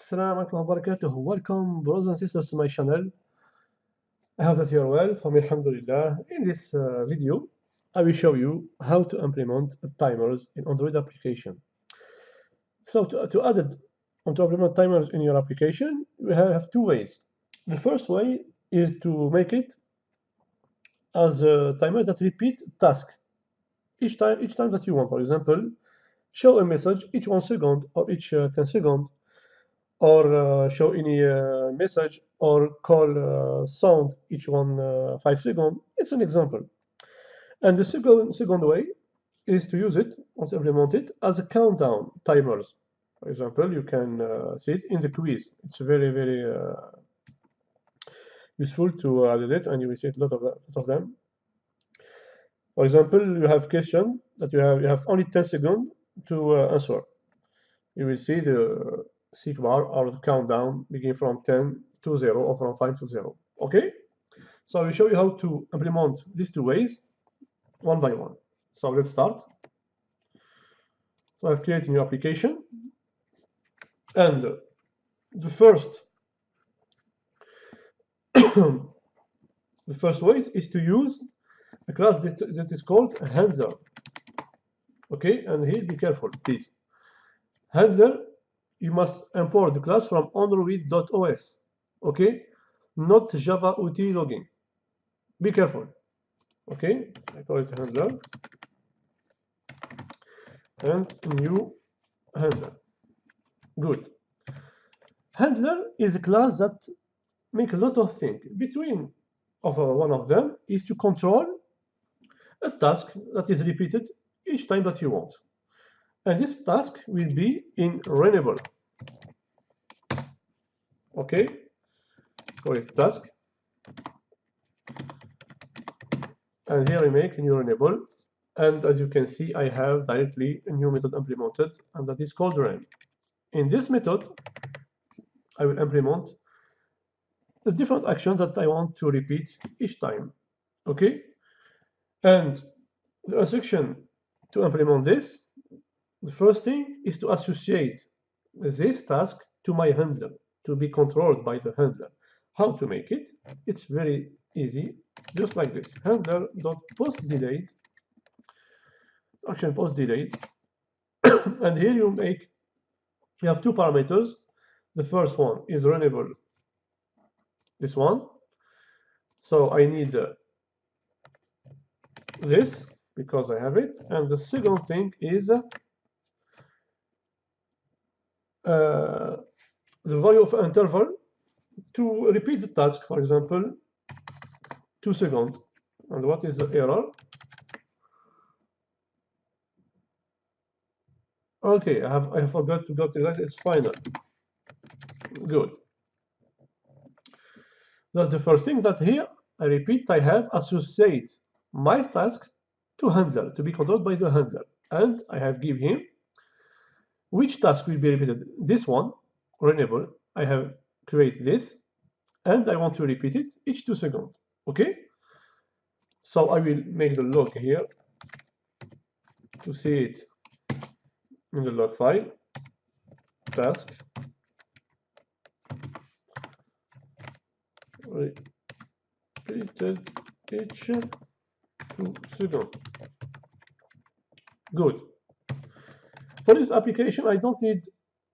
Assalamu alaikum wa barakatuh. Welcome, brothers and sisters, to my channel. I hope that you are well. For me, alhamdulillah. In this video, I will show you how to implement timers in Android application. So to add it, and to implement timers in your application, we have two ways. The first way is to make it as timers that repeat task each time that you want. For example, show a message each 1 second or each 10 seconds, or show any message or call sound each 5 seconds. It's an example. And the second way is to use it or to implement it as a countdown timers. For example, you can see it in the quiz. It's very useful to add it, and you will see a lot of them. For example, you have question that you have only 10 seconds to answer. You will see the seek bar or the countdown begin from 10 to 0 or from 5 to 0. Okay? So I will show you how to implement these two ways one by one. So let's start. So I've created a new application, and the first the first way is to use a class that is called handler. Okay, and here be careful, please. Handler, you must import the class from Android.os. Okay, not Java UT login. Be careful. Okay, I call it handler and new handler. Good. Handler is a class that make a lot of things. Between one of them is to control a task that is repeated each time that you want. And this task will be in Runnable. Okay, call it task. And here I make a new Runnable. And as you can see, I have directly a new method implemented, and that is called run. In this method, I will implement the different actions that I want to repeat each time. Okay? And the instruction to implement this, the first thing is to associate this task to my handler, to be controlled by the handler. How to make it? It's very easy, just like this. Handler.postDelete, action postDelete, and here you have two parameters. The first one is runnable, this one. So I need this because I have it. And the second thing is the value of interval to repeat the task, for example, 2 seconds. And what is the error? Okay, I forgot to go to that. It's final. Good. That's the first thing. That here, I repeat, I have associate my task to handler, to be controlled by the handler. And I have give him which task will be repeated. This one, runnable, I have created this, and I want to repeat it each 2 seconds. Okay? So I will make the log here to see it in the log file. Task repeated each 2 seconds. Good. For this application, I don't need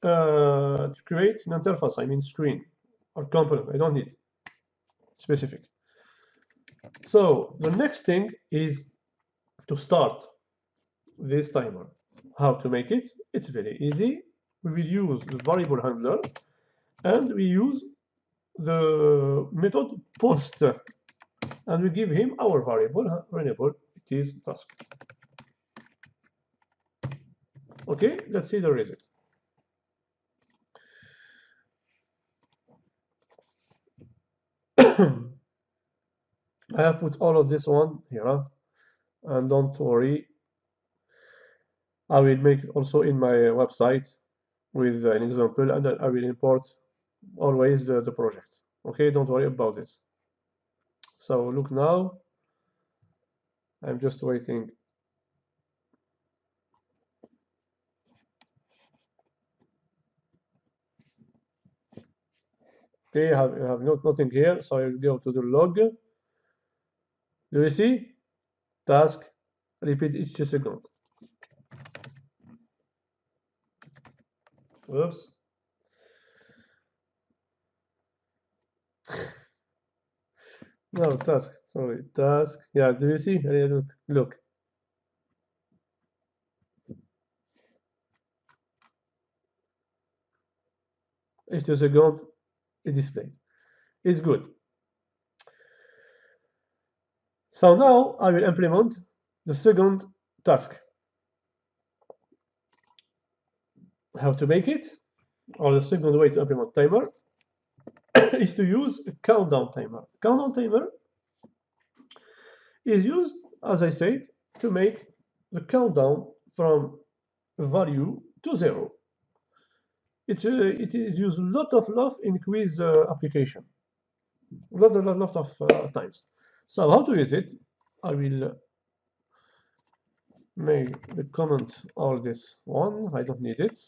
to create an interface, I mean screen or component. I don't need specific. So the next thing is to start this timer. How to make it? It's very easy. We will use the variable handler, and we use the method post, and we give him our variable. It is task. Okay, let's see the result. I have put all of this one here, and don't worry, I will make it also in my website with an example, and then I will import always the project. Okay, don't worry about this. So look now, I'm just waiting. Okay, I have nothing here, so I'll go to the log. Do you see? Task, repeat each second. Oops. No, task, sorry, task. Yeah, do you see? Look. Each second is displayed. It's good. So now I will implement the second task. How to make it? Or the second way to implement timer is to use a countdown timer. Countdown timer is used, as I said, to make the countdown from value to 0. It is used a lot of love in quiz application, lot of times. So how to use it? I will make the comment all this one. I don't need it.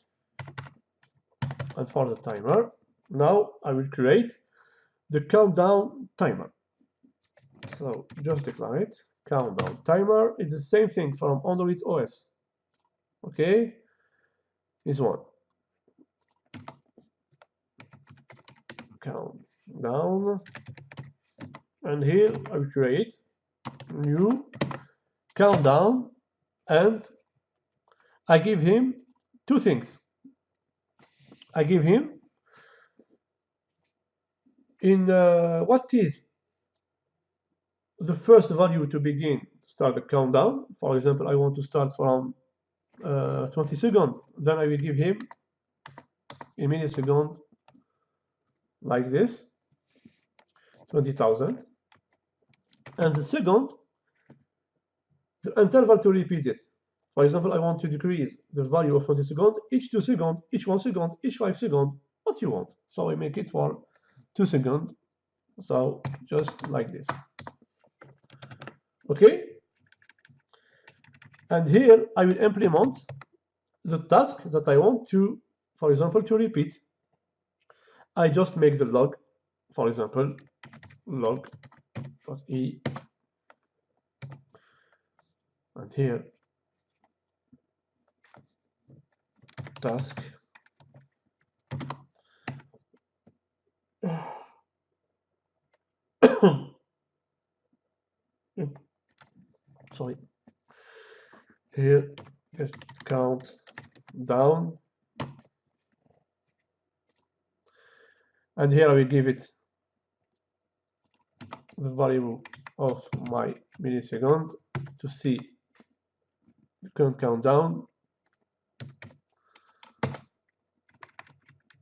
And for the timer, now I will create the countdown timer. So just declare it. Countdown timer. It's the same thing from Android OS. Okay, this one. Countdown, and here I will create new countdown, and I give him two things. I give him in what is the first value to begin to start the countdown. For example, I want to start from 20 seconds. Then I will give him a millisecond like this, 20,000. And the second, the interval to repeat it. For example, I want to decrease the value of 20 seconds, each 2 seconds, each 1 second, each 5 seconds, what you want. So I make it for 2 seconds. So just like this. Okay? And here I will implement the task that I want to, for example, to repeat. I just make the log, for example, log.e, and here task. Sorry. Here, just count down, and here I will give it the value of my millisecond to see the current countdown.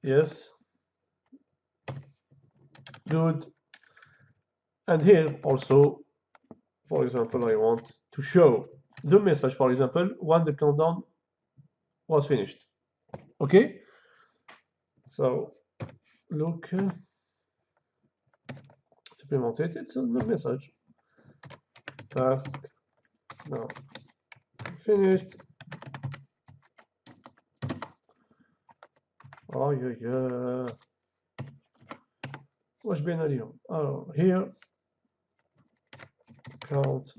Yes, good. And here also, for example, I want to show the message, for example, when the countdown was finished. Okay, so look, supplement it, it's a message. Task now finished. Oh yeah. واش بين اليوم؟ here count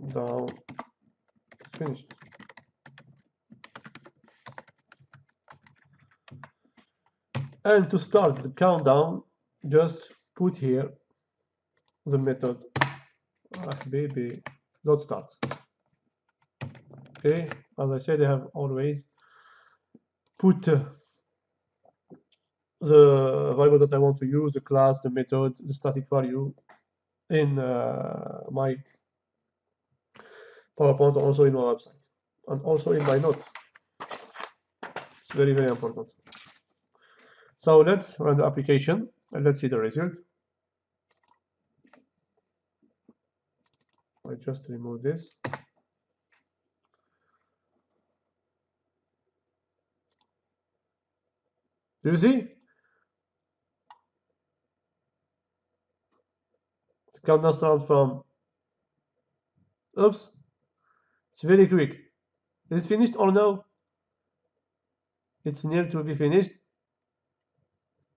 down finished. And to start the countdown, just put here the method baby.start. Okay, as I said, I have always put the variable that I want to use, the class, the method, the static value in my PowerPoint, also in my website, and also in my notes. It's very, very important. So let's run the application and let's see the result. I just remove this. Do you see? The countdown starts from, oops, it's very quick. Is it finished or no? It's near to be finished.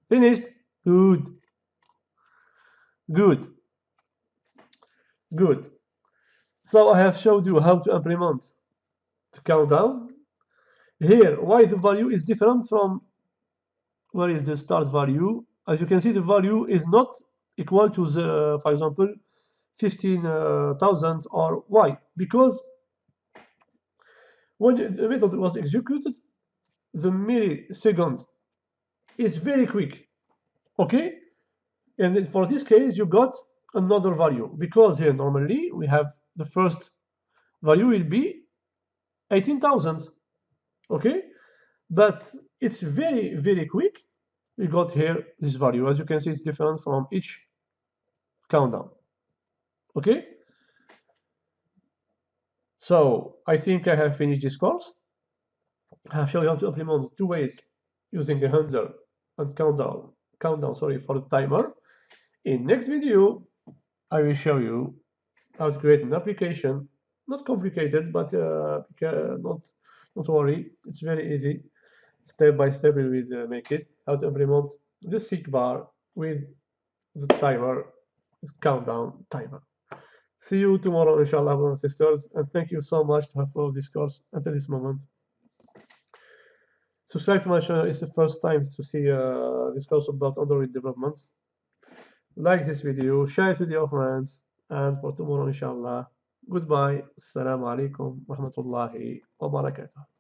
Finished. Good. Good. Good. So I have showed you how to implement the countdown. Here, why the value is different from where is the start value. As you can see, the value is not equal to the, for example, 15,000 or why? Because when the method was executed, the millisecond is very quick. Okay? And for this case, you got another value because here normally we have the first value will be 18,000. Okay? But it's very, very quick. We got here this value. As you can see, it's different from each countdown. Okay? So I think I have finished this course. I have shown you how to implement two ways using a handler and countdown, sorry, for the timer. In next video, I will show you how to create an application. Not complicated, but not worry. It's very easy. Step by step, we will make it. How to implement the seek bar with the timer, countdown timer. See you tomorrow, inshallah, brothers and sisters, and thank you so much to have followed this course until this moment. Subscribe to my channel if it's the first time to see this course about Android development. Like this video, share it with your friends, and for tomorrow, inshallah, goodbye. Assalamu alaikum wa rahmatullahi wa barakatuh.